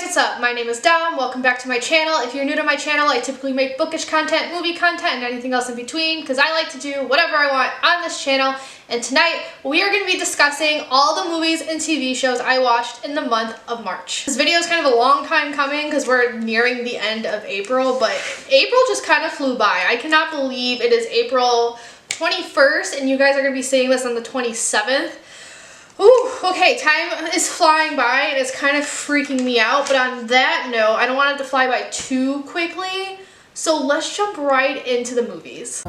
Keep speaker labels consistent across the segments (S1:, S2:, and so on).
S1: guys, what's up? My name is Dom. Welcome back to my channel. If you're new to my channel, I typically make bookish content, movie content, and anything else in between because I like to do whatever I want on this channel. And tonight, we are going to be discussing all the movies and TV shows I watched in the month of March. This video is kind of a long time coming because we're nearing the end of April, but April just kind of flew by. I cannot believe it is April 21st and you guys are going to be seeing this on the 27th. Ooh, okay, time is flying by and it's kind of freaking me out, but on that note, I don't want it to fly by too quickly, so let's jump right into the movies.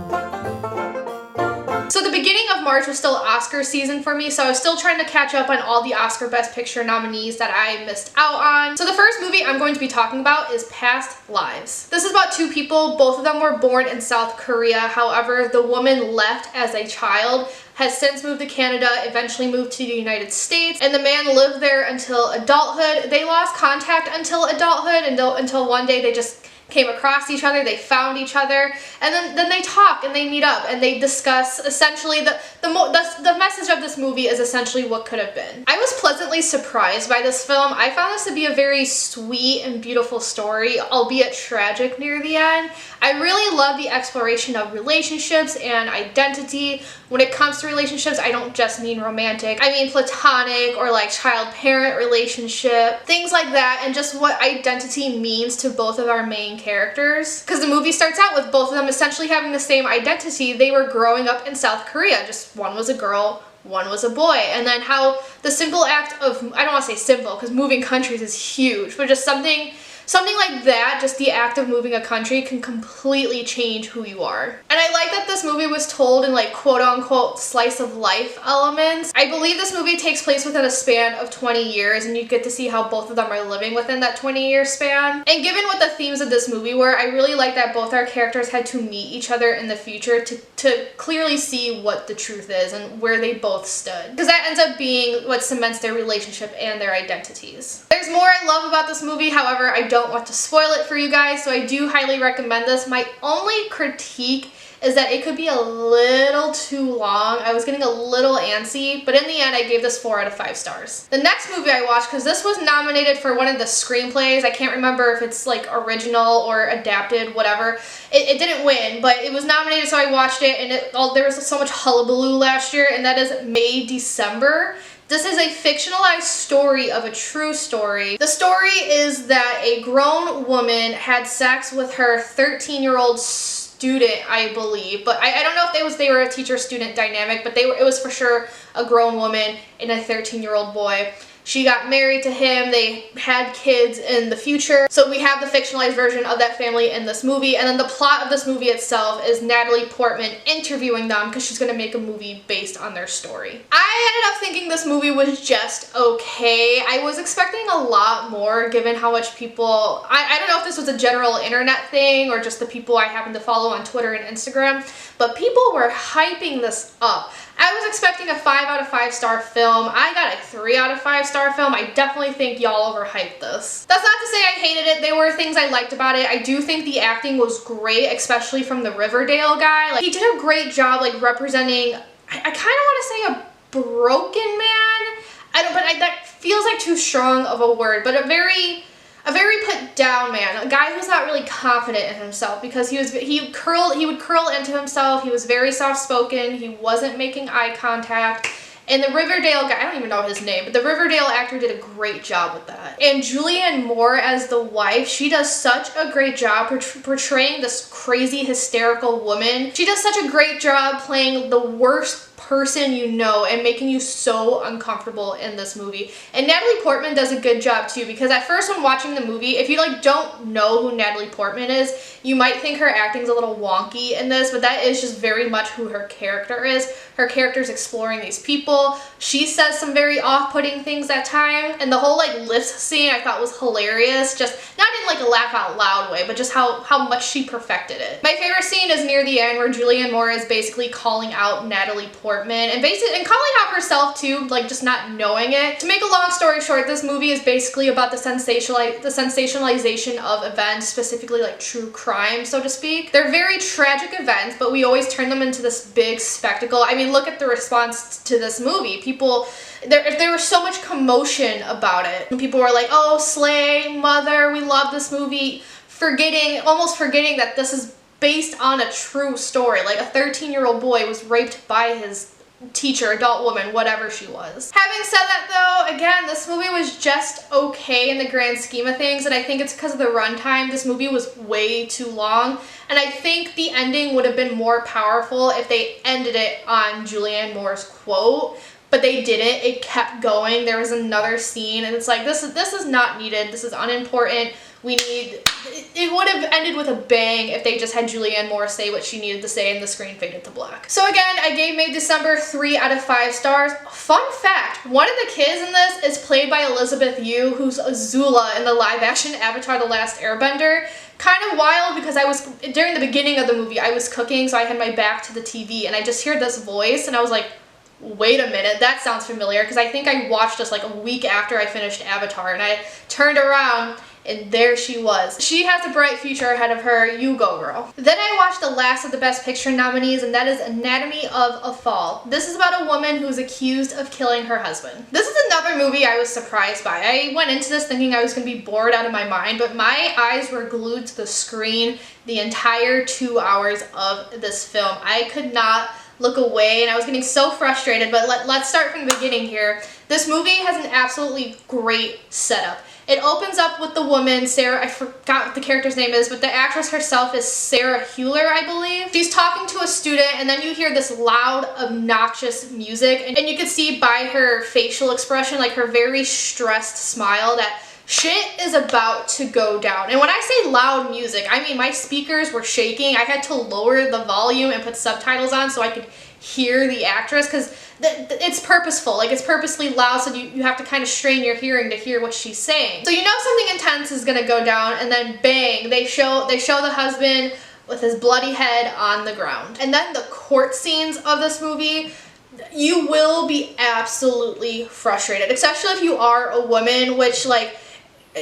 S1: So the beginning of March was still Oscar season for me, so I was still trying to catch up on all the Oscar Best Picture nominees that I missed out on. So the first movie I'm going to be talking about is Past Lives. This is about two people. Both of them were born in South Korea. However, the woman left as a child, has since moved to Canada, eventually moved to the United States, and the man lived there until adulthood. They lost contact until adulthood, until one day they just came across each other, they found each other, and then they talk and they meet up and they discuss essentially the message of this movie is essentially what could have been. I was pleasantly surprised by this film. I found this to be a very sweet and beautiful story, albeit tragic near the end. I really love the exploration of relationships and identity. When it comes to relationships, I don't just mean romantic. I mean platonic or like child-parent relationship, things like that, and just what identity means to both of our main characters. Because the movie starts out with both of them essentially having the same identity. They were growing up in South Korea. Just one was a girl, one was a boy. And then how the simple act of, I don't want to say simple because moving countries is huge, but just something like that, just the act of moving a country can completely change who you are. And I like that this movie was told in like quote-unquote slice of life elements. I believe this movie takes place within a span of 20 years and you get to see how both of them are living within that 20-year span. And given what the themes of this movie were, I really like that both our characters had to meet each other in the future to clearly see what the truth is and where they both stood. Because that ends up being what cements their relationship and their identities. There's more I love about this movie, however, I don't want to spoil it for you guys, so I do highly recommend this. My only critique is that it could be a little too long. I was getting a little antsy, but in the end I gave this 4 out of 5 stars. The next movie I watched, because this was nominated for one of the screenplays, I can't remember if it's like original or adapted, whatever. It didn't win, but it was nominated, so I watched it, and there was so much hullabaloo last year, and that is May December. This is a fictionalized story of a true story. The story is that a grown woman had sex with her 13-year-old student, I believe, but I don't know if they were a teacher-student dynamic, but it was for sure a grown woman and a 13-year-old boy. She got married to him, they had kids in the future, so we have the fictionalized version of that family in this movie, and then the plot of this movie itself is Natalie Portman interviewing them because she's going to make a movie based on their story. I ended up thinking this movie was just okay. I was expecting a lot more given how much people, I don't know if this was a general internet thing or just the people I happen to follow on Twitter and Instagram, but people were hyping this up. I was expecting a 5 out of 5 star film. I got a 3 out of 5 star film. I definitely think y'all overhyped this. That's not to say I hated it. There were things I liked about it. I do think the acting was great, especially from the Riverdale guy. Like, he did a great job like representing, I kind of want to say a broken man. That feels like too strong of a word, but a very put down man, a guy who's not really confident in himself because he would curl into himself. He was very soft-spoken. He wasn't making eye contact. And the Riverdale guy, I don't even know his name, but the Riverdale actor did a great job with that. And Julianne Moore as the wife, she does such a great job portraying this crazy, hysterical woman. She does such a great job playing the worst person you know and making you so uncomfortable in this movie. And Natalie Portman does a good job too, because at first when watching the movie, if you like don't know who Natalie Portman is, you might think her acting's a little wonky in this, but that is just very much who her character is. Her character's exploring these people. She says some very off-putting things at times, and the whole like lift scene I thought was hilarious, just not in like a laugh out loud way, but just how much she perfected it. My favorite scene is near the end where Julianne Moore is basically calling out Natalie Portman Portman, and basically, and calling out herself too, like just not knowing it. To make a long story short, this movie is basically about the sensationalization of events, specifically like true crime, so to speak. They're very tragic events, but we always turn them into this big spectacle. I mean, look at the response to this movie. People, there was so much commotion about it. And people were like, oh, slay, mother, we love this movie, almost forgetting that this is based on a true story. Like a 13-year-old boy was raped by his teacher, adult woman, whatever she was. Having said that though, again, this movie was just okay in the grand scheme of things, and I think it's because of the runtime. This movie was way too long, and I think the ending would have been more powerful if they ended it on Julianne Moore's quote, but they didn't. It kept going. There was another scene, and it's like, this is not needed. This is unimportant. It would have ended with a bang if they just had Julianne Moore say what she needed to say and the screen faded to black. So again, I gave Made December 3 out of 5 stars. Fun fact, one of the kids in this is played by Elizabeth Yu, who's Azula in the live action Avatar: The Last Airbender. Kind of wild because during the beginning of the movie, I was cooking, so I had my back to the TV, and I just hear this voice, and I was like, wait a minute, that sounds familiar, because I think I watched this like a week after I finished Avatar, and I turned around, and there she was. She has a bright future ahead of her. You go, girl. Then I watched the last of the Best Picture nominees, and that is Anatomy of a Fall. This is about a woman who's accused of killing her husband. This is another movie I was surprised by. I went into this thinking I was going to be bored out of my mind, but my eyes were glued to the screen the entire 2 hours of this film. I could not look away, and I was getting so frustrated, but let's start from the beginning here. This movie has an absolutely great setup. It opens up with the woman, Sarah, I forgot what the character's name is, but the actress herself is Sarah Hewler, I believe. She's talking to a student, and then you hear this loud, obnoxious music, and you can see by her facial expression, like her very stressed smile, that shit is about to go down. And when I say loud music, I mean my speakers were shaking. I had to lower the volume and put subtitles on so I could hear the actress, because it's purposeful, like it's purposely loud, so you have to kind of strain your hearing to hear what she's saying. So you know something intense is gonna go down, and then bang, they show the husband with his bloody head on the ground. And then the court scenes of this movie, you will be absolutely frustrated, especially if you are a woman, which, like,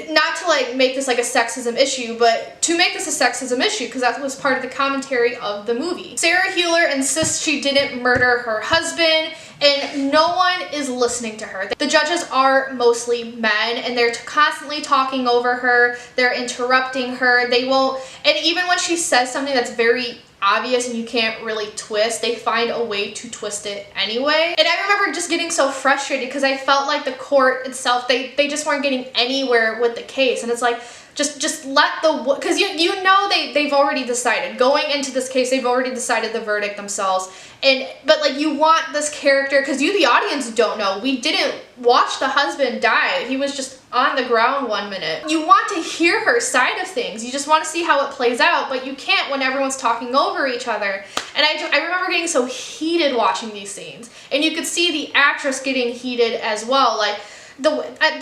S1: not to like make this like a sexism issue, but to make this a sexism issue, because that was part of the commentary of the movie. Sarah Hewler insists she didn't murder her husband, and no one is listening to her. The judges are mostly men, and they're constantly talking over her, they're interrupting her, they won't, and even when she says something that's very obvious and you can't really twist, they find a way to twist it anyway. And I remember just getting so frustrated because I felt like the court itself, they just weren't getting anywhere with the case. And it's like, just let the, because you know they've already decided. Going into this case, they've already decided the verdict themselves. But like, you want this character, because you, the audience, don't know. We didn't watch the husband die. He was just on the ground 1 minute. You want to hear her side of things. You just want to see how it plays out, but you can't when everyone's talking over each other. And I remember getting so heated watching these scenes. And you could see the actress getting heated as well. Like,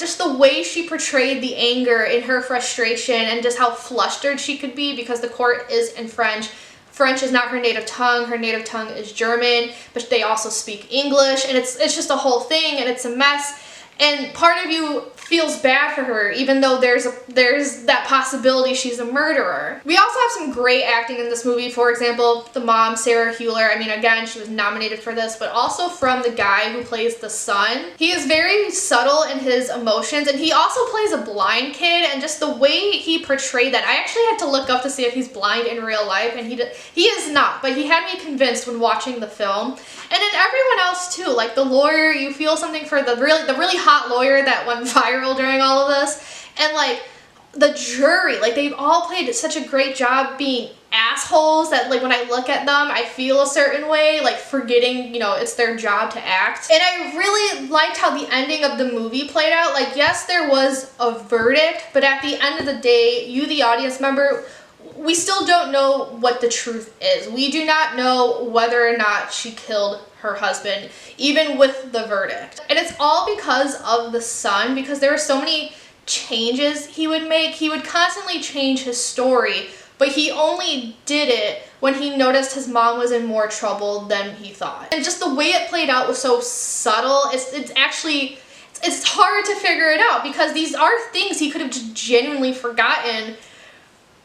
S1: just the way she portrayed the anger in her frustration, and just how flustered she could be, because the court is in French. French is not her native tongue. Her native tongue is German, but they also speak English, and it's just a whole thing, and it's a mess. And part of you feels bad for her, even though there's that possibility she's a murderer. We also have some great acting in this movie. For example, the mom, Sarah Hewler. I mean, again, she was nominated for this, but also from the guy who plays the son. He is very subtle in his emotions, and he also plays a blind kid, and just the way he portrayed that. I actually had to look up to see if he's blind in real life, and he is not, but he had me convinced when watching the film. And then everyone else too, like the lawyer, you feel something for the really hot lawyer that went viral during all of this. And like the jury, like they've all played such a great job being assholes that like when I look at them, I feel a certain way, like forgetting, you know, it's their job to act. And I really liked how the ending of the movie played out. Like, yes, there was a verdict, but at the end of the day, you, the audience member, we still don't know what the truth is. We do not know whether or not she killed her husband, even with the verdict. And it's all because of the son, because there were so many changes he would make. He would constantly change his story but he only did it when he noticed his mom was in more trouble than he thought. And just the way it played out was so subtle. It's actually, it's hard to figure it out because these are things he could have just genuinely forgotten.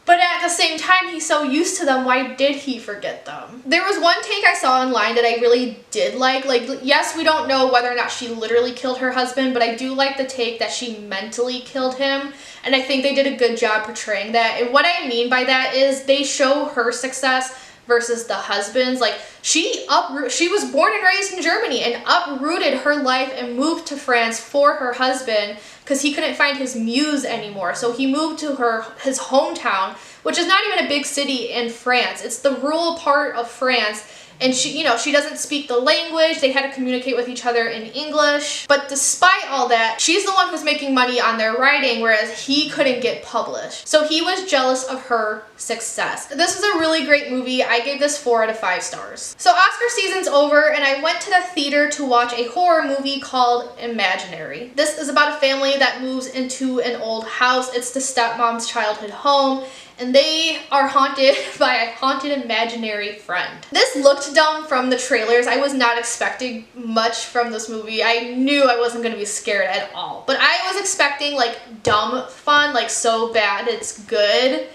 S1: But at the same time, he's so used to them, why did he forget them? There was one take I saw online that I really did like. Like, yes, we don't know whether or not she literally killed her husband, but I do like the take that she mentally killed him. And I think they did a good job portraying that. And what I mean by that is they show her success versus the husband's. Like, she was born and raised in Germany and uprooted her life and moved to France for her husband because he couldn't find his muse anymore. So he moved to his hometown, which is not even a big city in France. It's the rural part of France. And she, she doesn't speak the language. They had to communicate with each other in English. But despite all that, she's the one who's making money on their writing, whereas he couldn't get published. So he was jealous of her success. This was a really great movie. I gave this 4 out of 5 stars. So Oscar season's over, and I went to the theater to watch a horror movie called Imaginary. This is about a family that moves into an old house. It's the stepmom's childhood home, and they are haunted by a haunted imaginary friend. This looked dumb from the trailers. I was not expecting much from this movie. I knew I wasn't gonna be scared at all. But I was expecting like dumb fun, like so bad it's good.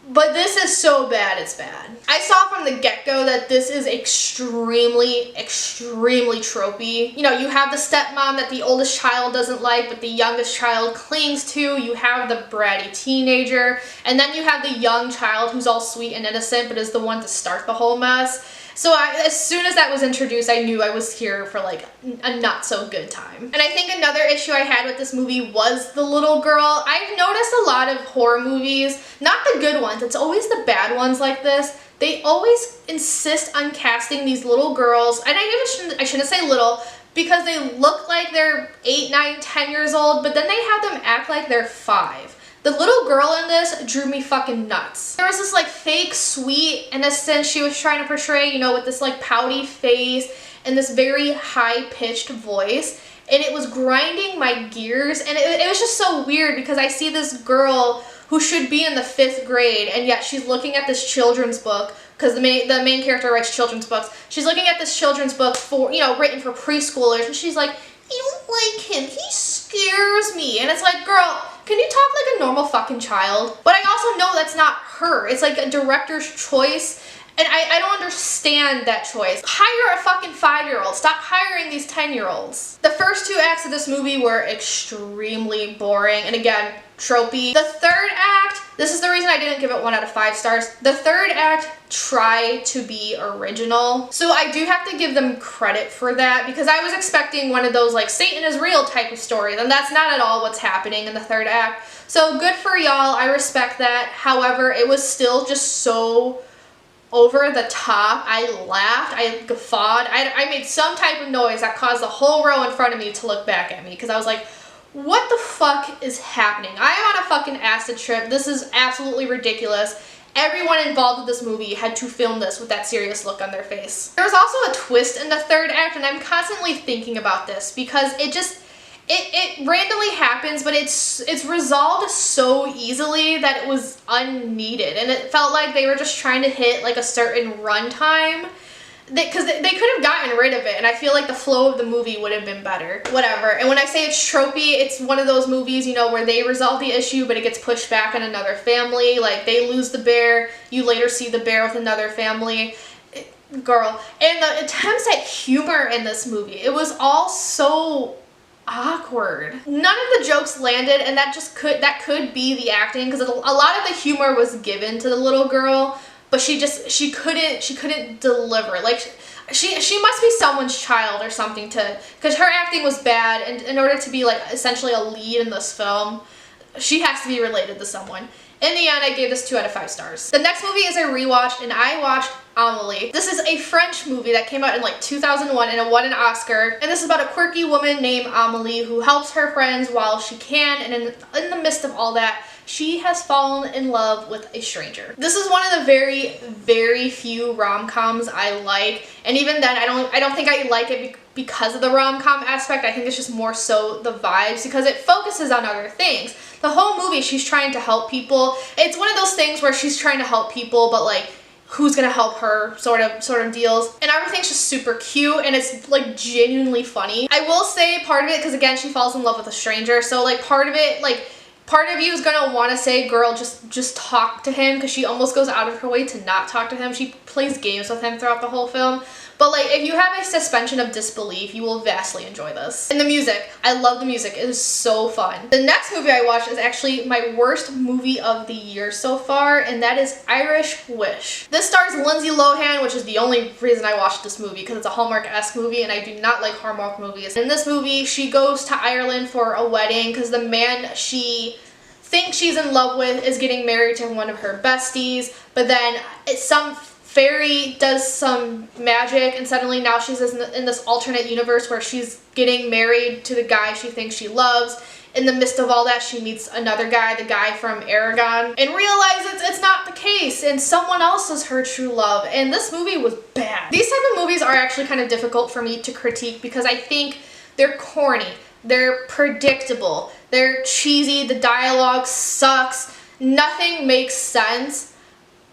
S1: But this is so bad it's bad. I saw from the get-go that this is extremely tropey. You have the stepmom that the oldest child doesn't like, but the youngest child clings to. You have the bratty teenager, and then you have the young child who's all sweet and innocent, but is the one to start the whole mess. So as soon as that was introduced, I knew I was here for like a not so good time. And I think another issue I had with this movie was the little girl. I've noticed a lot of horror movies, not the good ones, it's always the bad ones like this. They always insist on casting these little girls, and I shouldn't say little, because they look like they're 8, 9, 10 years old, but then they have them act like they're 5. The little girl in this drew me fucking nuts. There was this like fake sweet innocence she was trying to portray, with this like pouty face and this very high-pitched voice, and it was grinding my gears, and it was just so weird because I see this girl who should be in the 5th grade, and yet she's looking at this children's book, because the main character writes children's books. She's looking at this children's book for, written for preschoolers, and she's like, I don't like him, he scares me. And it's like, girl, can you talk like a normal fucking child? But I also know that's not her. It's like a director's choice, and I don't understand that choice. Hire a fucking 5-year-old. Stop hiring these 10-year-olds. The first 2 acts of this movie were extremely boring, and again, tropey. The 3rd act, this is the reason I didn't give it 1 out of 5 stars. The 3rd act tried to be original. So I do have to give them credit for that, because I was expecting one of those like Satan is real type of stories, and that's not at all what's happening in the 3rd act. So good for y'all, I respect that. However, it was still just so over the top. I laughed, I guffawed, I made some type of noise that caused the whole row in front of me to look back at me, because I was like, what the fuck is happening? I am on a fucking acid trip. This is absolutely ridiculous. Everyone involved with this movie had to film this with that serious look on their face. There was also a twist in the 3rd act, and I'm constantly thinking about this because it randomly happens, but it's resolved so easily that it was unneeded, and it felt like they were just trying to hit like a certain runtime, because they could have gotten rid of it, and I feel like the flow of the movie would have been better. Whatever. And when I say it's tropey, it's one of those movies, where they resolve the issue, but it gets pushed back on another family. Like, they lose the bear, you later see the bear with another family. Girl. And the attempts at humor in this movie, it was all so awkward. None of the jokes landed, and that could be the acting, because a lot of the humor was given to the little girl, but she couldn't deliver. Like, she must be someone's child or something, because her acting was bad, and in order to be like essentially a lead in this film, she has to be related to someone. In the end, I gave this 2 out of 5 stars. The next movie is a rewatch, and I watched Amélie. This is a French movie that came out in like 2001, and it won an Oscar. And this is about a quirky woman named Amélie who helps her friends while she can, and in the midst of all that, she has fallen in love with a stranger. This is one of the very, very few rom-coms I like, and even then, I don't think I like it because of the rom-com aspect. I think it's just more so the vibes because it focuses on other things. The whole movie, she's trying to help people. It's one of those things where she's trying to help people, but like, who's gonna help her sort of deals. And everything's just super cute and it's like genuinely funny. I will say part of it, because again, she falls in love with a stranger, so like part of it, like part of you is gonna want to say, girl, just talk to him, because she almost goes out of her way to not talk to him. She plays games with him throughout the whole film. But like, if you have a suspension of disbelief, you will vastly enjoy this. And the music, I love the music. It is so fun. The next movie I watched is actually my worst movie of the year so far, and that is Irish Wish. This stars Lindsay Lohan, which is the only reason I watched this movie, because it's a Hallmark-esque movie, and I do not like Hallmark movies. In this movie, she goes to Ireland for a wedding, because the man she thinks she's in love with is getting married to one of her besties, but then some fairy does some magic and suddenly now she's in this alternate universe where she's getting married to the guy she thinks she loves. In the midst of all that, she meets another guy, the guy from Aragon, and realizes it's not the case and someone else is her true love. And this movie was bad. These type of movies are actually kind of difficult for me to critique because I think they're corny, they're predictable, they're cheesy, the dialogue sucks, nothing makes sense.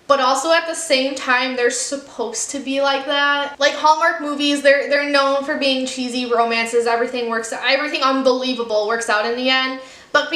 S1: But also at the same time, they're supposed to be like that. Like Hallmark movies, they're known for being cheesy romances. Everything unbelievable works out in the end. But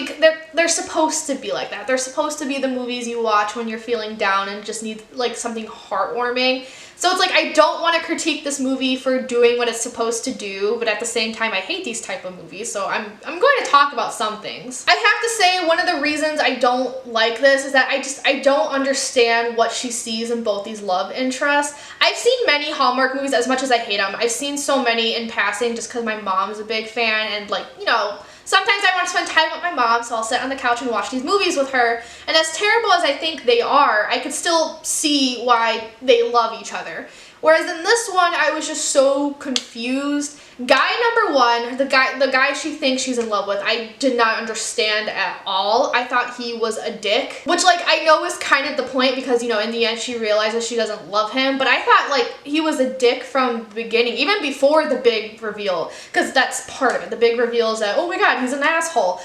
S1: they're supposed to be like that. They're supposed to be the movies you watch when you're feeling down and just need like something heartwarming. So it's like, I don't want to critique this movie for doing what it's supposed to do, but at the same time, I hate these type of movies, so I'm going to talk about some things. I have to say, one of the reasons I don't like this is that I don't understand what she sees in both these love interests. I've seen many Hallmark movies, as much as I hate them. I've seen so many in passing just because my mom's a big fan, and like, you know, sometimes I want to spend time with my mom, so I'll sit on the couch and watch these movies with her. And as terrible as I think they are, I could still see why they love each other. Whereas in this one, I was just so confused. Guy number one, the guy she thinks she's in love with, I did not understand at all. I thought he was a dick, which like I know is kind of the point because, you know, in the end she realizes she doesn't love him, but I thought like he was a dick from the beginning, even before the big reveal, because that's part of it. The big reveal is that, oh my god, he's an asshole.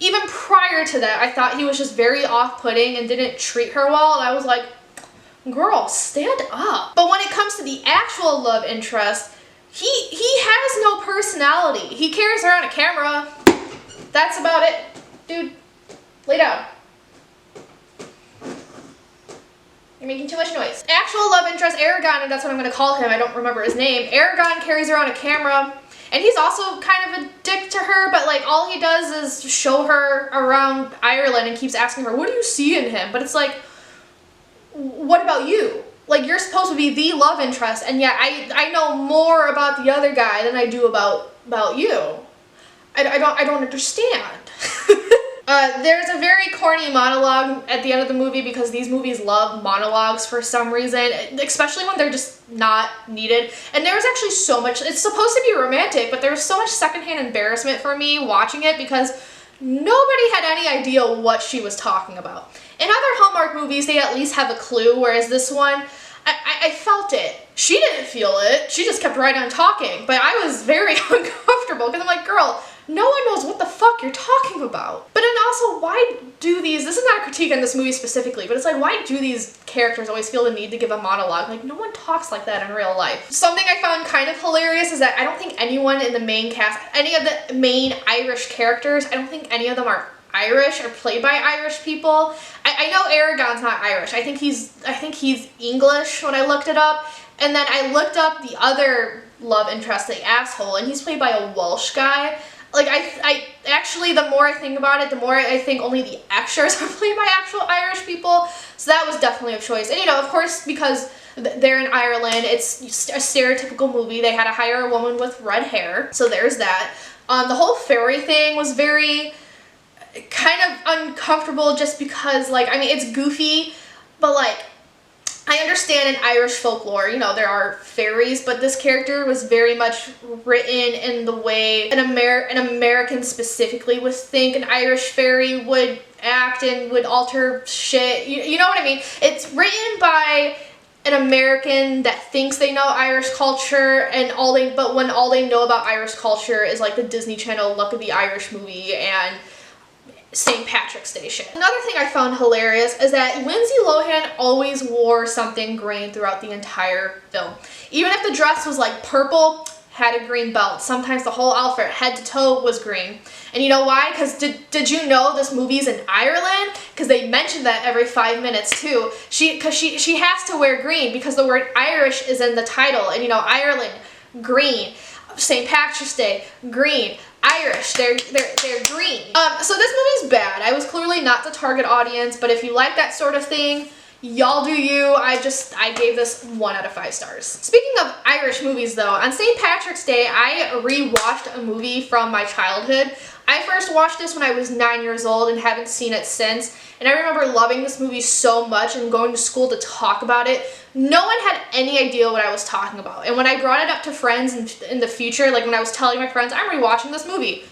S1: Even prior to that, I thought he was just very off-putting and didn't treat her well, and I was like, girl, stand up. But when it comes to the actual love interest, he has no personality. He carries around a camera. That's about it. Dude, lay down. You're making too much noise. Actual love interest, Aragon, and that's what I'm going to call him. I don't remember his name. Aragon carries around a camera, and he's also kind of a dick to her, but like all he does is show her around Ireland and keeps asking her, what do you see in him? But it's like, what about you? Like, you're supposed to be the love interest, and yet I know more about the other guy than I do about you. I don't understand. There's a very corny monologue at the end of the movie because these movies love monologues for some reason, especially when they're just not needed. And there was actually so much, it's supposed to be romantic, but there was so much secondhand embarrassment for me watching it because nobody had any idea what she was talking about. In other Hallmark movies, they at least have a clue, whereas this one, I felt it. She didn't feel it. She just kept right on talking, but I was very uncomfortable because I'm like, girl, no one knows what the fuck you're talking about. But then also, why do these, this is not a critique on this movie specifically, but it's like, why do these characters always feel the need to give a monologue? Like, no one talks like that in real life. Something I found kind of hilarious is that I don't think anyone in the main cast, any of the main Irish characters, I don't think any of them are Irish or played by Irish people. I know Aragon's not Irish. I think he's English when I looked it up. And then I looked up the other love interest, the asshole, and he's played by a Welsh guy. Like, I actually, the more I think about it, the more I think only the extras are played by actual Irish people. So that was definitely a choice. And, you know, of course, because they're in Ireland, it's a stereotypical movie. They had to hire a woman with red hair. So there's that. The whole fairy thing was very kind of uncomfortable just because, like, I mean, it's goofy, but, like, I understand in Irish folklore, you know, there are fairies, but this character was very much written in the way an American specifically would think an Irish fairy would act and would alter shit. You know what I mean? It's written by an American that thinks they know Irish culture, and when all they know about Irish culture is like the Disney Channel Luck of the Irish movie and St. Patrick's Day shit. Another thing I found hilarious is that Lindsay Lohan always wore something green throughout the entire film. Even if the dress was like purple, had a green belt. Sometimes the whole outfit, head to toe, was green. And you know why? Because did you know this movie's in Ireland? Because they mentioned that every 5 minutes too. She has to wear green because the word Irish is in the title. And you know, Ireland, green. St. Patrick's Day, green. Irish, they're green. So this movie's bad. I was clearly not the target audience, but if you like that sort of thing, y'all do you. I gave this 1 out of 5 stars. Speaking of Irish movies though, on St. Patrick's Day, I rewatched a movie from my childhood. I first watched this when I was 9 years old and haven't seen it since. And I remember loving this movie so much and going to school to talk about it. No one had any idea what I was talking about. And when I brought it up to friends in the future, like when I was telling my friends, I'm rewatching this movie,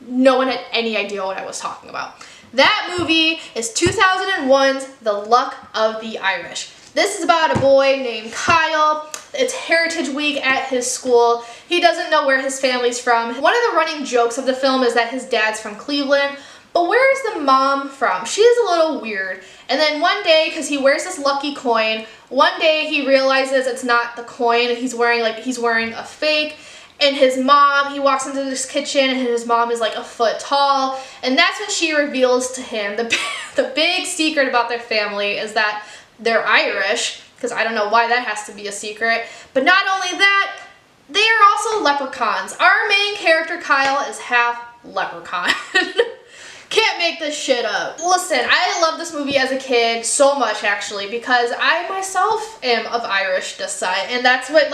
S1: no one had any idea what I was talking about. That movie is 2001's The Luck of the Irish. This is about a boy named Kyle. It's Heritage Week at his school. He doesn't know where his family's from. One of the running jokes of the film is that his dad's from Cleveland, but where is the mom from? She is a little weird. And then one day, because he wears this lucky coin, one day he realizes it's not the coin. He's wearing a fake. And his mom, he walks into this kitchen and his mom is like a foot tall. And that's when she reveals to him the big secret about their family is that they're Irish, because I don't know why that has to be a secret. But not only that, they are also leprechauns. Our main character, Kyle, is half leprechaun. Can't make this shit up. Listen, I loved this movie as a kid so much actually because I myself am of Irish descent, and that's what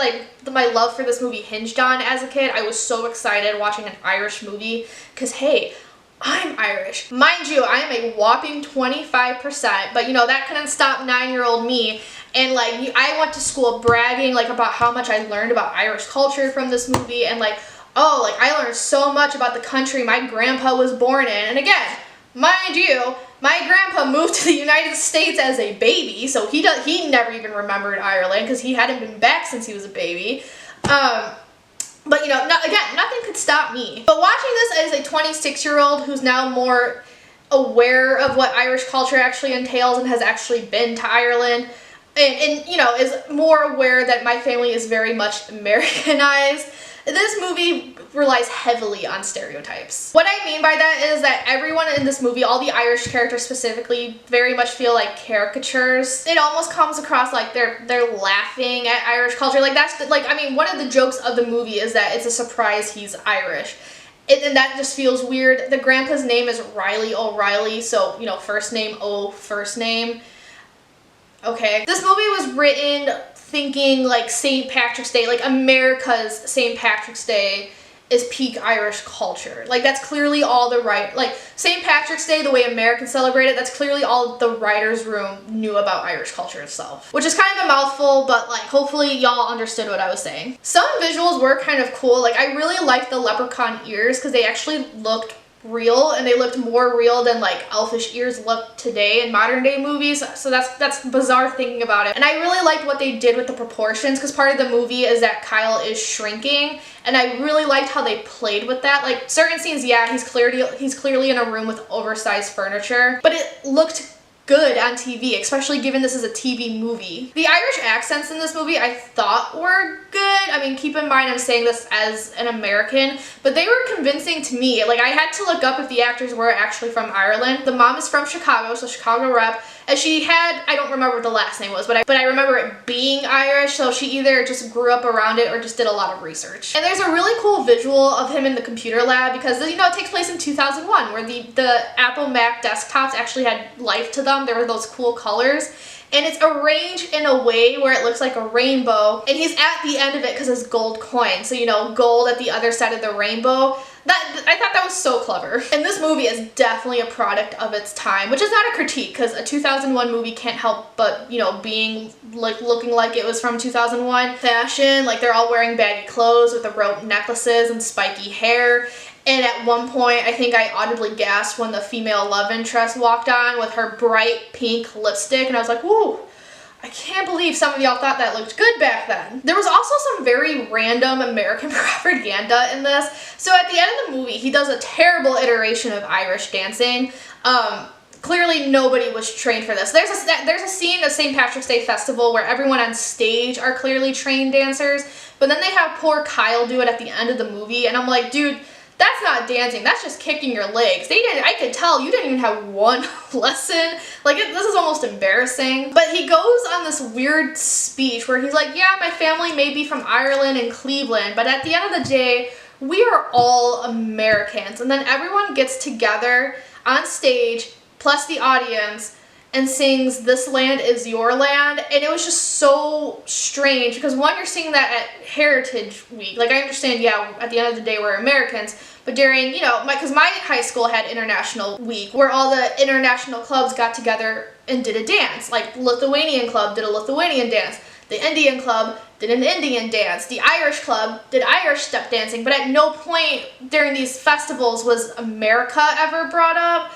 S1: my love for this movie hinged on as a kid. I was so excited watching an Irish movie because hey, I'm Irish. Mind you, I am a whopping 25%, but you know, that couldn't stop 9-year-old me. And I went to school bragging about how much I learned about Irish culture from this movie, and I learned so much about the country my grandpa was born in. And again, mind you, my grandpa moved to the United States as a baby, so he never even remembered Ireland because he hadn't been back since he was a baby. But you know, again, nothing could stop me. But watching this as a 26-year-old who's now more aware of what Irish culture actually entails and has actually been to Ireland, and you know, is more aware that my family is very much Americanized, this movie relies heavily on stereotypes. What I mean by that is that everyone in this movie, all the Irish characters specifically, very much feel like caricatures. It almost comes across like they're laughing at Irish culture. One of the jokes of the movie is that it's a surprise he's Irish. And that just feels weird. The grandpa's name is Riley O'Reilly, so, you know, first name O, first name. Okay. This movie was written thinking St. Patrick's Day, America's St. Patrick's Day is peak Irish culture. That's clearly all the St. Patrick's Day, the way Americans celebrate it, that's clearly all the writer's room knew about Irish culture itself. Which is kind of a mouthful, but hopefully y'all understood what I was saying. Some visuals were kind of cool. I really liked the leprechaun ears because they actually looked real, and they looked more real than elfish ears look today in modern day movies, so that's bizarre thinking about it. And I really liked what they did with the proportions, because part of the movie is that Kyle is shrinking, and I really liked how they played with that. Certain scenes, yeah, he's clearly in a room with oversized furniture, but it looked good on TV, especially given this is a TV movie. The Irish accents in this movie I thought were good. I mean, keep in mind I'm saying this as an American, but they were convincing to me. I had to look up if the actors were actually from Ireland. The mom is from Chicago, so Chicago rep, and she had, I don't remember what the last name was, but I remember it being Irish, so she either just grew up around it or just did a lot of research. And there's a really cool visual of him in the computer lab because, you know, it takes place in 2001 where the Apple Mac desktops actually had life to them. There were those cool colors. And it's arranged in a way where it looks like a rainbow, and he's at the end of it because it's gold coin. So, you know, gold at the other side of the rainbow. I thought that was so clever. And this movie is definitely a product of its time, which is not a critique because a 2001 movie can't help but, you know, being looking like it was from 2001. Fashion, they're all wearing baggy clothes with the rope necklaces and spiky hair. And at one point, I think I audibly gasped when the female love interest walked on with her bright pink lipstick, and I was like, woo, I can't believe some of y'all thought that looked good back then. There was also some very random American propaganda in this. So at the end of the movie, he does a terrible iteration of Irish dancing. Clearly nobody was trained for this. There's a scene at St. Patrick's Day Festival where everyone on stage are clearly trained dancers, but then they have poor Kyle do it at the end of the movie, and I'm like, dude, that's not dancing, that's just kicking your legs. I could tell you didn't even have one lesson. Like, this is almost embarrassing. But he goes on this weird speech where he's like, yeah, my family may be from Ireland and Cleveland, but at the end of the day, we are all Americans. And then everyone gets together on stage, plus the audience, and sings "This Land Is Your Land," and it was just so strange because one, you're seeing that at Heritage Week. Like, I understand, yeah, at the end of the day we're Americans, but during, you know, because my high school had International Week where all the international clubs got together and did a dance. Like, Lithuanian club did a Lithuanian dance, the Indian club did an Indian dance, the Irish club did Irish step dancing, but at no point during these festivals was America ever brought up.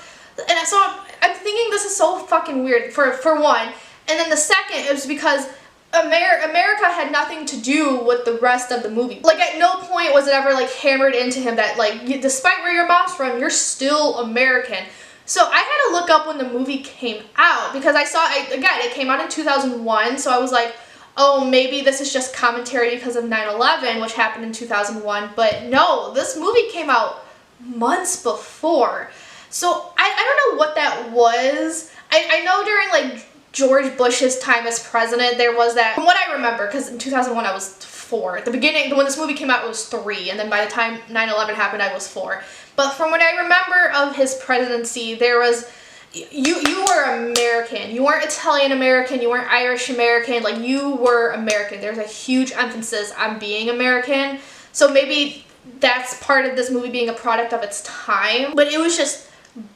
S1: And so I'm thinking this is so fucking weird, for one. And then the second, it was because America had nothing to do with the rest of the movie. Like, at no point was it ever, like, hammered into him that, like, despite where your mom's from, you're still American. So I had to look up when the movie came out, because again, it came out in 2001, so I was like, oh, maybe this is just commentary because of 9/11, which happened in 2001. But no, this movie came out months before. So I don't know what that was. I know during, like, George Bush's time as president, there was that, from what I remember, because in 2001 I was 4. At the beginning, when this movie came out, it was 3, and then by the time 9/11 happened, I was 4. But from what I remember of his presidency, there was, you were American. You weren't Italian American, you weren't Irish American, like, you were American. There's a huge emphasis on being American. So maybe that's part of this movie being a product of its time, but it was just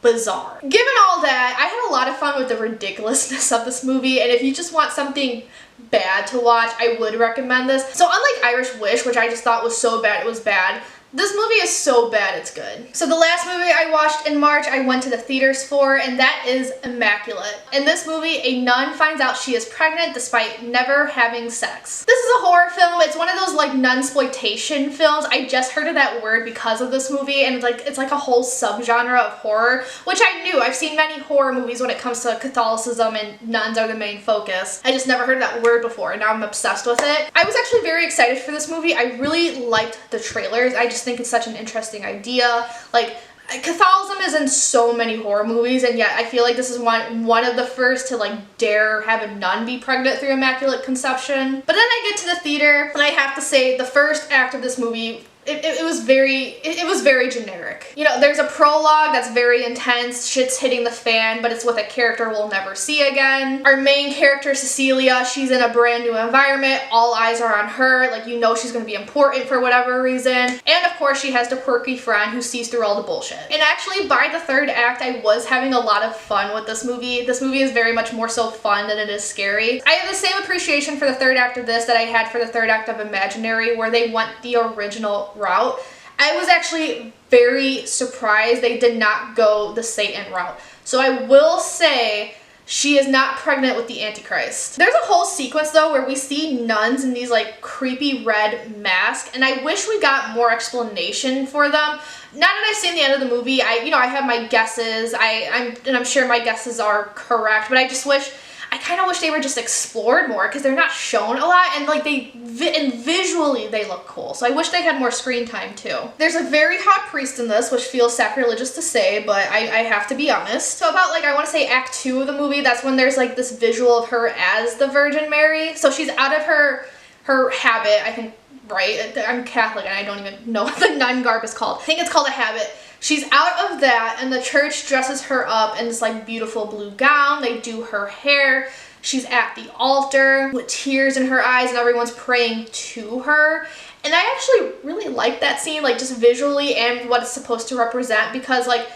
S1: bizarre. Given all that, I had a lot of fun with the ridiculousness of this movie, and if you just want something bad to watch, I would recommend this. So unlike Irish Wish, which I just thought was so bad it was bad, this movie is so bad it's good. So the last movie I watched in March, I went to the theaters for, and that is Immaculate. In this movie, a nun finds out she is pregnant despite never having sex. This is a horror film. It's one of those, like, nunsploitation films. I just heard of that word because of this movie, and it's like a whole subgenre of horror, which I knew. I've seen many horror movies when it comes to Catholicism and nuns are the main focus. I just never heard that word before, and now I'm obsessed with it. I was actually very excited for this movie. I really liked the trailers. I just think it's such an interesting idea. Like, Catholicism is in so many horror movies, and yet I feel like this is one of the first to, like, dare have a nun be pregnant through Immaculate Conception. But then I get to the theater, and I have to say the first act of this movie, it was very generic. You know, there's a prologue that's very intense, shit's hitting the fan, but it's with a character we'll never see again. Our main character, Cecilia, she's in a brand new environment, all eyes are on her, like, you know she's gonna be important for whatever reason. And of course she has the quirky friend who sees through all the bullshit. And actually by the third act, I was having a lot of fun with this movie. This movie is very much more so fun than it is scary. I have the same appreciation for the third act of this that I had for the third act of Imaginary, where they went the original route. I was actually very surprised they did not go the Satan route. So I will say she is not pregnant with the Antichrist. There's a whole sequence though where we see nuns in these, like, creepy red masks, and I wish we got more explanation for them. Now that I've seen the end of the movie, I have my guesses. I'm sure my guesses are correct, but I kind of wish they were just explored more because they're not shown a lot, and, like, visually they look cool. So I wish they had more screen time too. There's a very hot priest in this, which feels sacrilegious to say, but I have to be honest. So about, like, I want to say Act 2 of the movie, that's when there's, like, this visual of her as the Virgin Mary. So she's out of her habit, I think, right? I'm Catholic and I don't even know what the nun garb is called. I think it's called a habit. She's out of that, and the church dresses her up in this, like, beautiful blue gown. They do her hair. She's at the altar with tears in her eyes, and everyone's praying to her. And I actually really like that scene, like, just visually and what it's supposed to represent, because, like,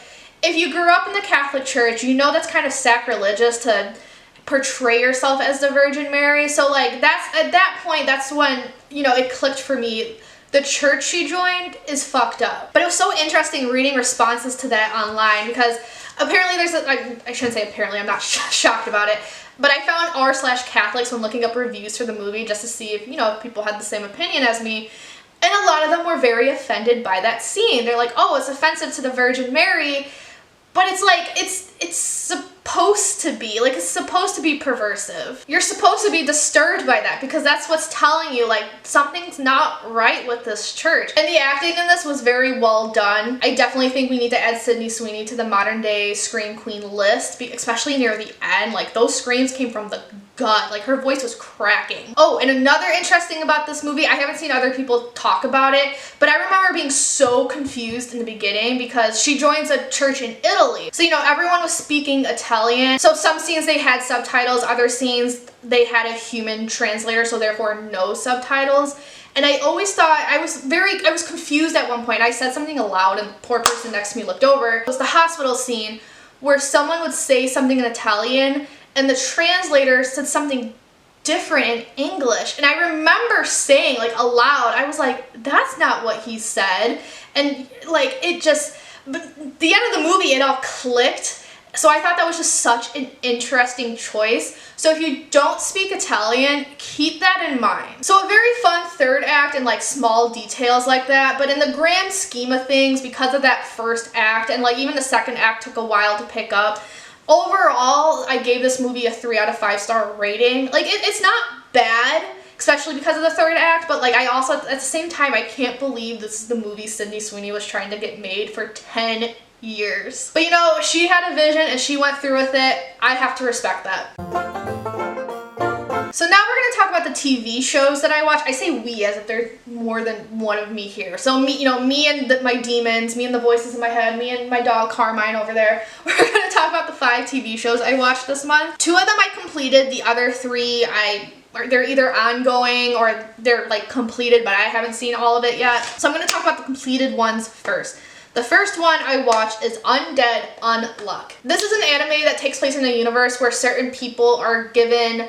S1: if you grew up in the Catholic Church, you know that's kind of sacrilegious to portray yourself as the Virgin Mary. So, like, that's, at that point, that's when, you know, it clicked for me. The church she joined is fucked up. But it was so interesting reading responses to that online, because Apparently there's I shouldn't say apparently, I'm not shocked about it, but I found r/Catholics when looking up reviews for the movie just to see if, if people had the same opinion as me. And a lot of them were very offended by that scene. They're like, oh, it's offensive to the Virgin Mary. But it's like, it's supposed to be. Like, it's supposed to be perversive. You're supposed to be disturbed by that because that's what's telling you, like, something's not right with this church. And the acting in this was very well done. I definitely think we need to add Sydney Sweeney to the modern day Scream Queen list, especially near the end. Like, those screams came from the gut. Like, her voice was cracking. Oh, and another interesting about this movie, I haven't seen other people talk about it, but I remember being so confused in the beginning because she joins a church in Italy. So, everyone was speaking Italian. So some scenes they had subtitles, other scenes they had a human translator, so therefore no subtitles. And I always thought, I was confused at one point. I said something aloud and the poor person next to me looked over. It was the hospital scene where someone would say something in Italian and the translator said something different in English. And I remember saying, like, aloud, I was like, that's not what he said. And, like, but at the end of the movie, it all clicked. So I thought that was just such an interesting choice. So if you don't speak Italian, keep that in mind. So a very fun third act and like small details like that, but in the grand scheme of things, because of that first act and like even the second act took a while to pick up, overall, I gave this movie a 3 out of 5 star rating. Like, it's not bad, especially because of the third act, but like I also, at the same time, I can't believe this is the movie Sydney Sweeney was trying to get made for 10 years. But she had a vision and she went through with it. I have to respect that. So now we're going to talk about the TV shows that I watch. I say we as if there's more than one of me here. So me and my demons, me and the voices in my head, me and my dog Carmine over there. We're going to talk about the 5 TV shows I watched this month. 2 of them I completed. The other 3 they're either ongoing or they're like completed, but I haven't seen all of it yet. So I'm going to talk about the completed ones first. The first one I watched is Undead Unluck. This is an anime that takes place in a universe where certain people are given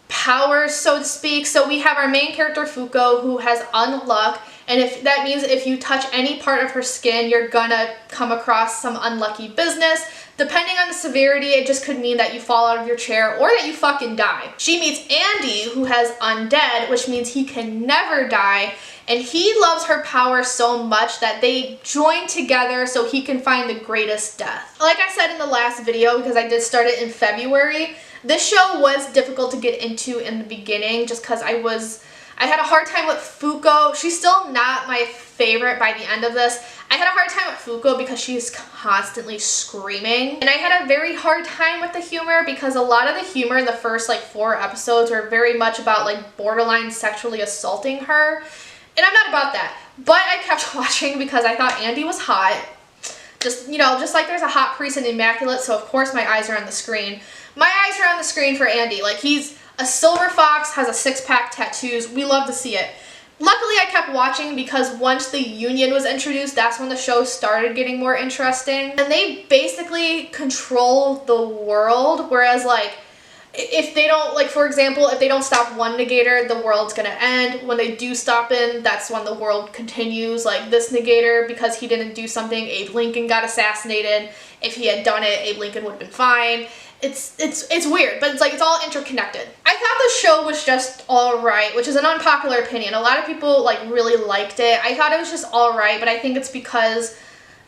S1: powers, so to speak. So we have our main character Fuko, who has unluck, and if that means if you touch any part of her skin, you're gonna come across some unlucky business. Depending on the severity, it just could mean that you fall out of your chair or that you fucking die. She meets Andy, who has undead, which means he can never die, and he loves her power so much that they join together so he can find the greatest death. Like I said in the last video, because I did start it in February, this show was difficult to get into in the beginning just because I had a hard time with Fuko. She's still not my favorite by the end of this. I had a hard time with Fuko because she's constantly screaming. And I had a very hard time with the humor because a lot of the humor in the first like 4 episodes were very much about like borderline sexually assaulting her. And I'm not about that. But I kept watching because I thought Andy was hot. Just like there's a hot priest in Immaculate, so of course my eyes are on the screen. My eyes are on the screen for Andy. Like, he's a silver fox, has a 6-pack tattoos. We love to see it. Luckily, I kept watching because once the Union was introduced, that's when the show started getting more interesting. And they basically control the world, whereas, like, if they don't, like, for example, if they don't stop one negator, the world's gonna end. When they do stop him, that's when the world continues. Like, this negator, because he didn't do something, Abe Lincoln got assassinated. If he had done it, Abe Lincoln would have been fine. It's weird, but it's all interconnected. I thought the show was just alright, which is an unpopular opinion. A lot of people like really liked it. I thought it was just alright, but I think it's because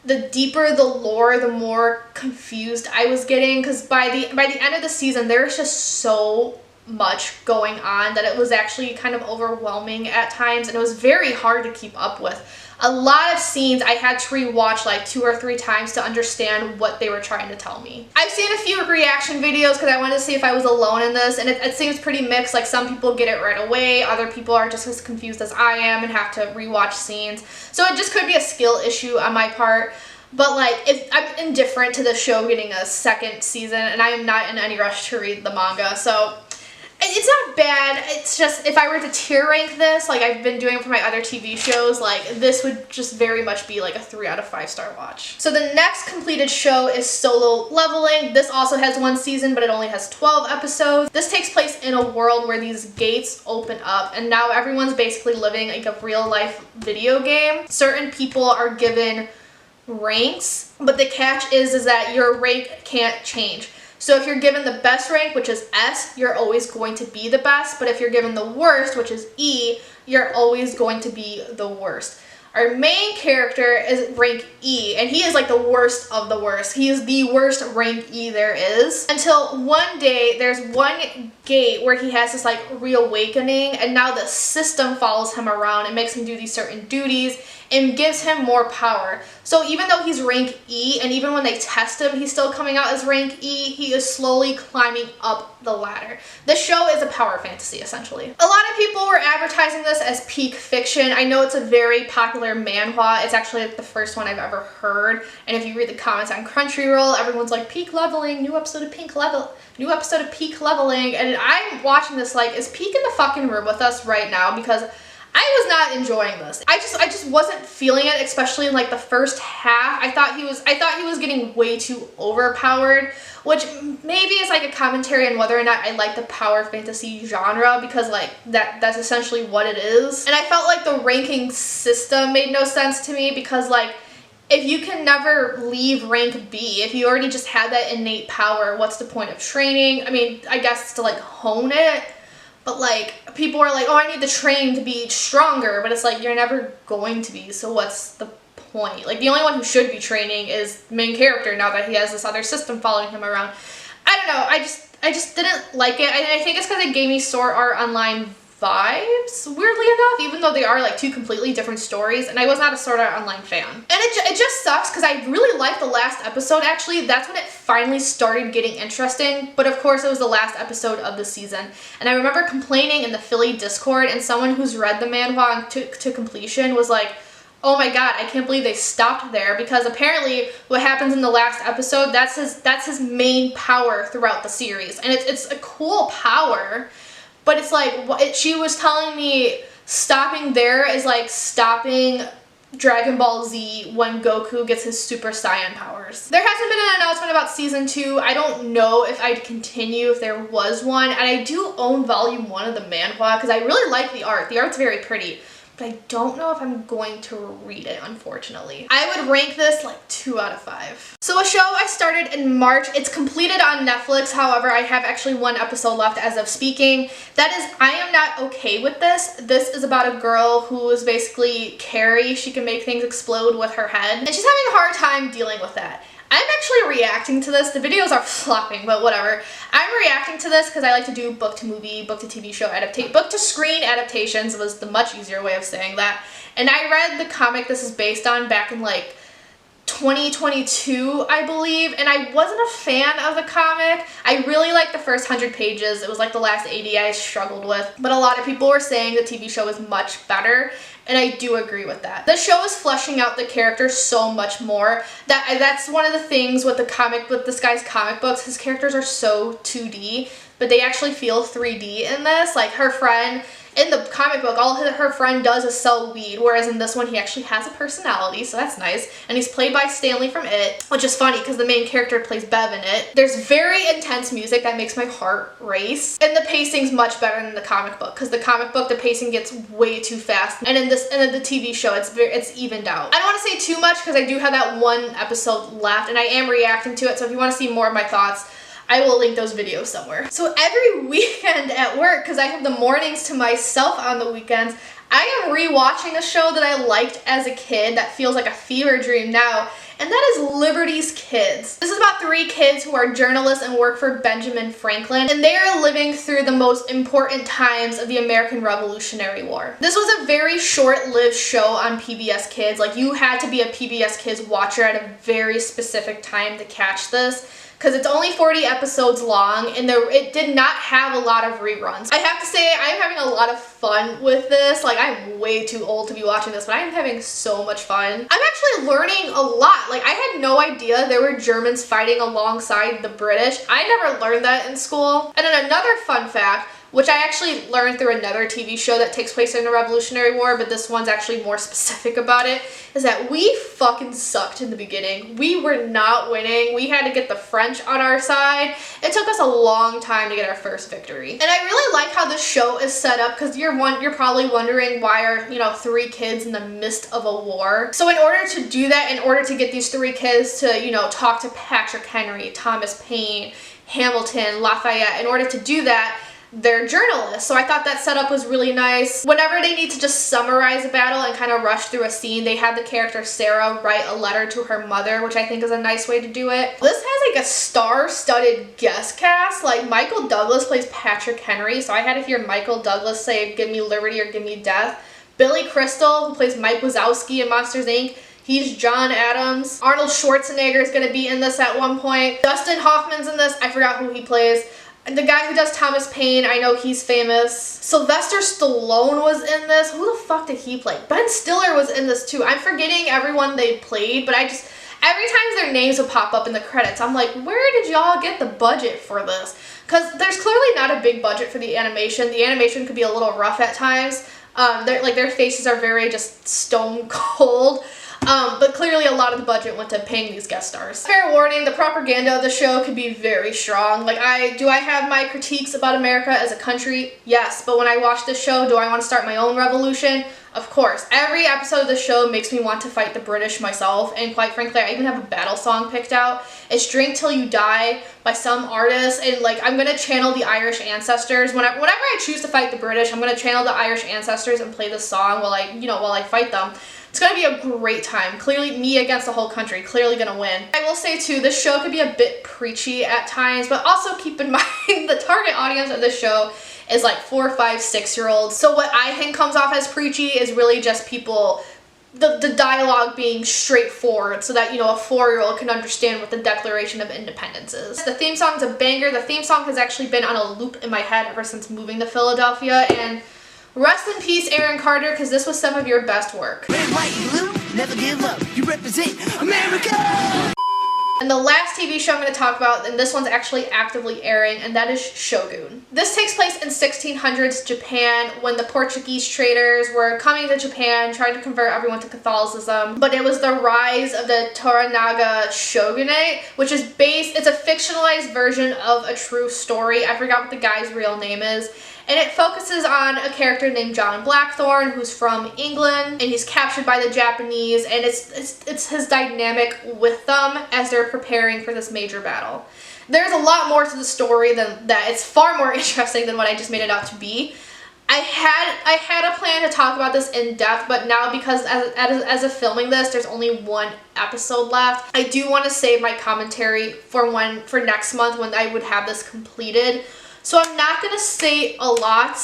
S1: the deeper the lore, the more confused I was getting, because by the end of the season, there was just so much going on that it was actually kind of overwhelming at times, and it was very hard to keep up with. A lot of scenes I had to rewatch like 2 or 3 times to understand what they were trying to tell me. I've seen a few reaction videos because I wanted to see if I was alone in this, and it seems pretty mixed. Like, some people get it right away, other people are just as confused as I am and have to rewatch scenes. So it just could be a skill issue on my part. But like, if I'm indifferent to the show getting a 2nd season, and I am not in any rush to read the manga, so it's not bad. It's just, if I were to tier rank this, like I've been doing for my other TV shows, like this would just very much be like a 3 out of 5 star watch. So the next completed show is Solo Leveling. This also has 1 season, but it only has 12 episodes. This takes place in a world where these gates open up, and now everyone's basically living like a real life video game. Certain people are given ranks, but the catch is that your rank can't change. So if you're given the best rank, which is S, you're always going to be the best, but if you're given the worst, which is E, you're always going to be the worst. Our main character is rank E, and he is like the worst of the worst. He is the worst rank E there is. Until one day, there's one gate where he has this like reawakening, and now the system follows him around and makes him do these certain duties and gives him more power. So even though he's rank E, and even when they test him, he's still coming out as rank E, he is slowly climbing up the ladder. This show is a power fantasy, essentially. A lot of people were advertising this as peak fiction. I know it's a very popular manhwa. It's actually like the first one I've ever heard. And if you read the comments on Crunchyroll, everyone's like, peak leveling, new episode of Peak Leveling. And I'm watching this like, is Peak in the fucking room with us right now? Because I was not enjoying this. I just wasn't feeling it, especially in like the first half. I thought he was getting way too overpowered, which maybe is like a commentary on whether or not I like the power fantasy genre, because like that's essentially what it is. And I felt like the ranking system made no sense to me, because like if you can never leave rank B, if you already just had that innate power, what's the point of training? I mean, I guess it's to like hone it. But like, people are like, oh, I need to train to be stronger, but it's like, you're never going to be, so what's the point? Like, the only one who should be training is the main character, now that he has this other system following him around. I don't know, I just didn't like it. I think it's because it gave me Sword Art Online vibes, weirdly enough, even though they are like two completely different stories, and I was not a Sword Art Online fan. And it just sucks, because I really liked the last episode, actually. That's when it finally started getting interesting, but of course it was the last episode of the season. And I remember complaining in the Philly Discord, and someone who's read the manhwa to completion was like, oh my god, I can't believe they stopped there, because apparently what happens in the last episode, that's his main power throughout the series. And it's a cool power, but it's like, she was telling me stopping there is like stopping Dragon Ball Z when Goku gets his Super Saiyan powers. There hasn't been an announcement about season 2. I don't know if I'd continue if there was one, and I do own volume 1 of the manhwa because I really like the art. The art's very pretty, but I don't know if I'm going to read it, unfortunately. I would rank this like 2 out of 5. So a show I started in March. It's completed on Netflix. However, I have actually 1 episode left as of speaking. That is I Am Not Okay With This. This is about a girl who is basically Carrie. She can make things explode with her head, and she's having a hard time dealing with that. I'm actually reacting to this. The videos are flopping, but whatever. I'm reacting to this because I like to do book to movie, book to TV show book to screen adaptations was the much easier way of saying that. And I read the comic this is based on back in like 2022, I believe, and I wasn't a fan of the comic. I really liked the first 100 pages. It was like the last 80 I struggled with, but a lot of people were saying the TV show is much better, and I do agree with that. The show is fleshing out the characters so much more. That's one of the things with this guy's comic books. His characters are so 2D, but they actually feel 3D in this. Like her friend, in the comic book, all her friend does is sell weed, whereas in this one he actually has a personality, so that's nice. And he's played by Stanley from It, which is funny because the main character plays Bev in it. There's very intense music that makes my heart race, and the pacing's much better than the comic book, because the comic book, the pacing gets way too fast, and in the TV show, it's evened out. I don't want to say too much because I do have that 1 episode left, and I am reacting to it, so if you want to see more of my thoughts, I will link those videos somewhere. So every weekend at work, because I have the mornings to myself on the weekends, I am rewatching a show that I liked as a kid that feels like a fever dream now, and that is Liberty's Kids. This is about 3 kids who are journalists and work for Benjamin Franklin, and they are living through the most important times of the American Revolutionary War. This was a very short-lived show on PBS Kids. Like, you had to be a PBS Kids watcher at a very specific time to catch this, because it's only 40 episodes long, and it did not have a lot of reruns. I have to say, I'm having a lot of fun with this. Like, I'm way too old to be watching this, but I'm having so much fun. I'm actually learning a lot. Like, I had no idea there were Germans fighting alongside the British. I never learned that in school. And then another fun fact, which I actually learned through another TV show that takes place in the Revolutionary War, but this one's actually more specific about it, is that we fucking sucked in the beginning. We were not winning. We had to get the French on our side. It took us a long time to get our first victory. And I really like how this show is set up, because you're probably wondering why are, 3 kids in the midst of a war. So in order to do that, in order to get these 3 kids to, talk to Patrick Henry, Thomas Paine, Hamilton, Lafayette, in order to do that, they're journalists. So I thought that setup was really nice. Whenever they need to just summarize a battle and kind of rush through a scene, they had the character Sarah write a letter to her mother, which I think is a nice way to do it. This has like a star-studded guest cast. Like Michael Douglas plays Patrick Henry, so I had to hear Michael Douglas say, "Give me liberty or give me death." Billy Crystal, who plays Mike Wazowski in Monsters, Inc., he's John Adams. Arnold Schwarzenegger is going to be in this at one point. Dustin Hoffman's in this. I forgot who he plays. The guy who does Thomas Paine, I know he's famous. Sylvester Stallone was in this. Who the fuck did he play? Ben Stiller was in this too. I'm forgetting everyone they played, but every time their names would pop up in the credits, I'm like, where did y'all get the budget for this? Because there's clearly not a big budget for the animation. The animation could be a little rough at times. Their faces are very just stone cold. But clearly a lot of the budget went to paying these guest stars. Fair warning, the propaganda of the show could be very strong. Do I have my critiques about America as a country? Yes, but when I watch this show, do I want to start my own revolution? Of course. Every episode of the show makes me want to fight the British myself, and quite frankly, I even have a battle song picked out. It's Drink Till You Die by some artist, and I'm gonna channel the Irish ancestors. Whenever I choose to fight the British, I'm gonna channel the Irish ancestors and play this song while I fight them. It's gonna be a great time. Clearly, me against the whole country, clearly gonna win. I will say too, this show could be a bit preachy at times, but also keep in mind the target audience of this show is 4, 5, 6-year-olds. So what I think comes off as preachy is really just people, the dialogue being straightforward so that, a 4-year-old can understand what the Declaration of Independence is. The theme song's a banger. The theme song has actually been on a loop in my head ever since moving to Philadelphia, and rest in peace, Aaron Carter, because this was some of your best work.
S2: Red, white, and blue, never give up. You represent America!
S1: And the last TV show I'm going to talk about, and this one's actually actively airing, and that is Shogun. This takes place in 1600s Japan when the Portuguese traders were coming to Japan trying to convert everyone to Catholicism. But it was the rise of the Toranaga Shogunate, which is it's a fictionalized version of a true story. I forgot what the guy's real name is. And it focuses on a character named John Blackthorne, who's from England, and he's captured by the Japanese, and it's his dynamic with them as they're preparing for this major battle. There's a lot more to the story than that. It's far more interesting than what I just made it out to be. I had a plan to talk about this in depth, but now because as of filming this, there's only 1 episode left. I do want to save my commentary for next month when I would have this completed. So I'm not going to say a lot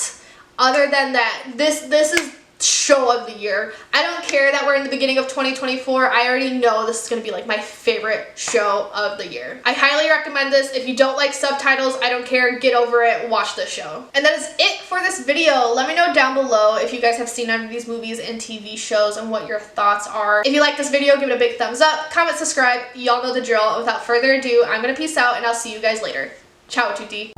S1: other than that this is show of the year. I don't care that we're in the beginning of 2024. I already know this is going to be my favorite show of the year. I highly recommend this. If you don't like subtitles, I don't care. Get over it. Watch this show. And that is it for this video. Let me know down below if you guys have seen any of these movies and TV shows and what your thoughts are. If you like this video, give it a big thumbs up. Comment, subscribe. Y'all know the drill. Without further ado, I'm going to peace out and I'll see you guys later. Ciao, tutti.